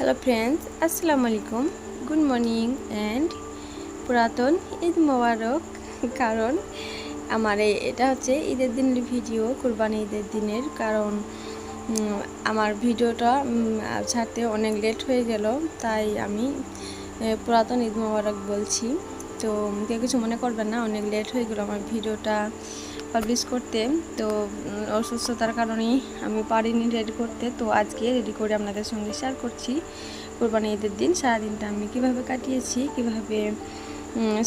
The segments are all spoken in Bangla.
হ্যালো ফ্রেন্ডস, আসসালামু আলাইকুম, গুড মর্নিং অ্যান্ড পুরাতন ঈদ মোবারক। কারণ আমার এটা হচ্ছে ঈদের দিনের ভিডিও, কুরবানি ঈদের দিনের। কারণ আমার ভিডিওটা ছাড়তে অনেক লেট হয়ে গেল, তাই আমি পুরাতন ঈদ মোবারক বলছি। তো কেউ কিছু মনে করবেন না, অনেক লেট হয়ে গেল আমার ভিডিওটা পাবলিশ করতে। তো অসুস্থতার কারণেই আমি পারিনি রেডি করতে। তো আজকে রেডি করে আপনাদের সঙ্গে শেয়ার করছি কুরবানি ঈদের দিন সারাদিনটা আমি কিভাবে কাটিয়েছি, কিভাবে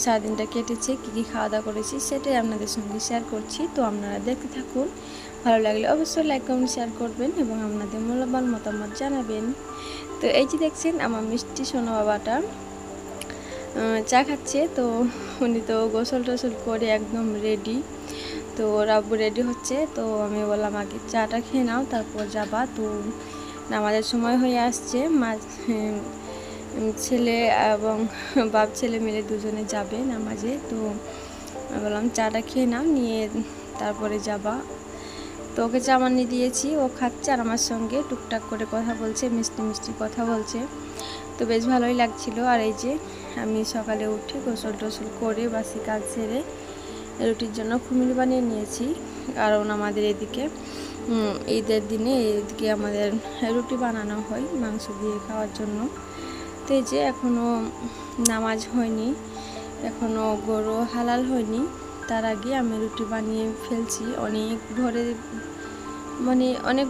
সারাদিনটা কেটেছে, কী কী খাওয়া দাওয়া করেছি, সেটাই আপনাদের সঙ্গে শেয়ার করছি। তো আপনারা দেখতে থাকুন, ভালো লাগলে অবশ্যই লাইক কমেন্ট শেয়ার করবেন এবং আপনাদের মূল্যবান মতামত জানাবেন। তো এই যে দেখছেন আমার মিষ্টি সোনা বাবাটা চা খাচ্ছে। তো উনি তো গোসল টোসল করে একদম রেডি। তো রাব্বু রেডি হচ্ছে। তো আমি বললাম আগে চাটা খেয়ে নাও, তারপর যাবা। তো নামাজের সময় হয়ে আসছে, ছেলে এবং বাপ ছেলে মিলে দুজনে যাবে নামাজে। তো বললাম চাটা খেয়ে নাও, নিয়ে তারপরে যাবা। তো ওকে চা বানিয়ে দিয়েছি, ও খাচ্ছে আর আমার সঙ্গে টুকটাক করে কথা বলছে, মিষ্টি মিষ্টি কথা বলছে। তো বেশ ভালোই লাগছিল। আর এই যে আমি সকালে উঠে গোসল টোসল করে বাসি কাজ সেরে রুটির জন্য খুমিল বানিয়ে নিয়েছি। কারণ আমাদের এদিকে ঈদের দিনে এদিকে আমাদের রুটি বানানো হয় মাংস দিয়ে খাওয়ার জন্য। তো এই যে এখনও নামাজ হয়নি, এখনও গরু হালাল হয়নি, তার আগে আমি রুটি বানিয়ে ফেলছি। অনেক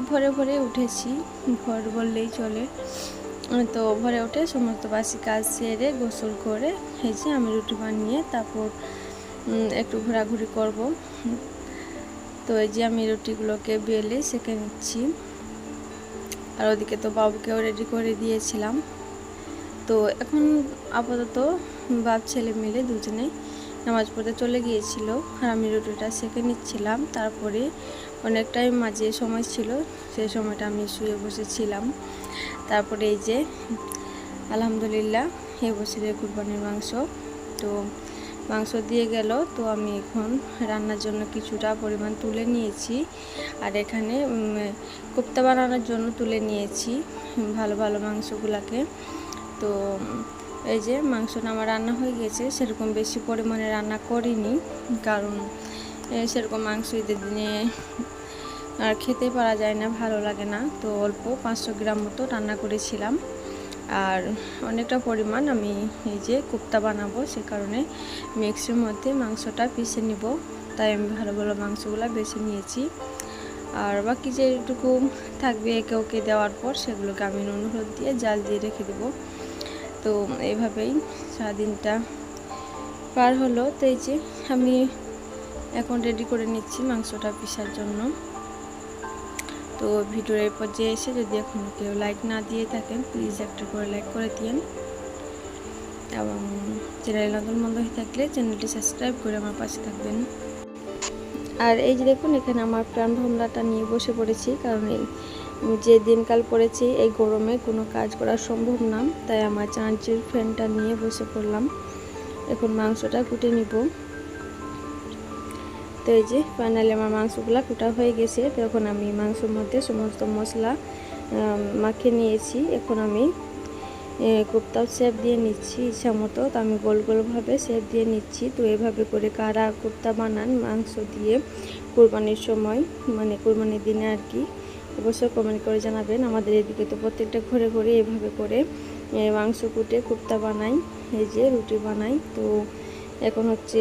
ভোরে ভোরে উঠেছি, ভোর বললেই চলে। তো ভোরে উঠে সমস্ত বাসি কাজ সেরে গোসল করে এই যে আমি রুটি বানিয়ে তারপর একটু ঘোরাঘুরি করব। তো এই যে আমি রুটিগুলোকে বেলে সেঁকে নিচ্ছি। আর ওদিকে তো বাবুকেও রেডি করে দিয়েছিলাম। তো এখন আপাতত বাপ ছেলে মিলে দুজনেই নামাজ পড়তে চলে গিয়েছিল আর আমি রুটিটা সেঁকে নিচ্ছিলাম। তারপরে অনেকটাই মাঝে সময় ছিল, সেই সময়টা আমি শুয়ে বসেছিলাম। তারপরে এই যে আলহামদুলিল্লাহ এবছরের কুরবানির মাংস তো মাংস দিয়ে গেল। তো আমি এখন রান্নার জন্য কিছুটা পরিমাণ তুলে নিয়েছি, আর এখানে কোপ্তা বানানোর জন্য তুলে নিয়েছি ভালো ভালো মাংসগুলোকে। তো এই যে মাংসটা আমার রান্না হয়ে গেছে, সেরকম বেশি পরিমাণে রান্না করিনি, কারণ সেরকম মাংস ঈদের দিনে আর খেতে পারা যায় না, ভালো লাগে না। তো অল্প 500 গ্রাম মতো রান্না করেছিলাম। আর অনেকটা পরিমাণ আমি এই যে কোপ্তা বানাবো, সে কারণে মিক্সির মধ্যে মাংসটা পিষে নিব, তাই আমি ভালো ভালো মাংসগুলো বেছে নিয়েছি। আর বাকি যেটুকু থাকবে একে ওকে দেওয়ার পর সেগুলোকে আমি নুন হলুদ দিয়ে জাল দিয়ে রেখে দেবো। তো এইভাবেই সারাদিনটা পার হলো। তো এই যে আমি এখন রেডি করে নিচ্ছি মাংসটা পিষার জন্য। তো ভিডিওর এই পর্যায়ে এসে যদি এখনও কেউ লাইক না দিয়ে থাকেন, প্লিজ একটা করে লাইক করে দিন, এবং চ্যানেল নতুন বন্ধ হয়ে থাকলে চ্যানেলটি সাবস্ক্রাইব করে আমার পাশে থাকবেন। আর এই যে দেখুন এখানে আমার প্রাণ ভোমরাটা নিয়ে বসে পড়েছি, কারণ এই যে দিনকাল পড়েছে এই গরমে কোনো কাজ করা সম্ভব না, তাই আমার চাঁচির ফ্যানটা নিয়ে বসে পড়লাম। এখন মাংসটা কুটে নিব। তো এই যে ফাইনালি আমার মাংসগুলো কুটা হয়ে গেছে। তো এখন আমি মাংসের মধ্যে সমস্ত মশলা মাখিয়ে নিয়েছি। এখন আমি কোপ্তাও শেপ দিয়ে নিচ্ছি ইচ্ছা মতো। তো আমি গোল গোলভাবে শেপ দিয়ে নিচ্ছি। তো এভাবে করে কারা কোপ্তা বানান মাংস দিয়ে কুরবানির সময়, মানে কুরবানির দিনে আর কি, অবশ্যই কমেন্ট করে জানাবেন। আমাদের এদিকে তো প্রত্যেকটা ঘরে ঘরে এভাবে করে মাংস কুটে কোপ্তা বানাই, এই যে রুটি বানাই। তো এখন হচ্ছে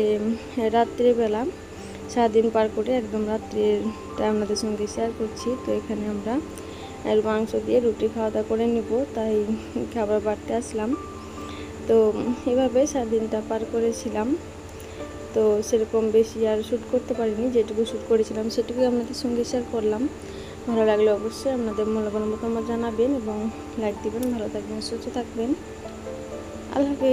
রাত্রিবেলা, সারাদিন পার করে একদম রাত্রিটা আপনাদের সঙ্গে শেয়ার করছি। তো এখানে আমরা মাংস দিয়ে রুটি খাওয়া দাওয়া করে নিব, তাই খাবার বাড়তে আসলাম। তো এভাবে সারাদিনটা পার করেছিলাম। তো সেরকম বেশি আর শ্যুট করতে পারিনি, যেটুকু শ্যুট করেছিলাম সেটুকুই আপনাদের সঙ্গে শেয়ার করলাম। ভালো লাগলে অবশ্যই আপনাদের মূল্যবান মতামত জানাবেন এবং লাইক দিবেন। ভালো থাকবেন, সুস্থ থাকবেন। আল্লাহ হাফেজ।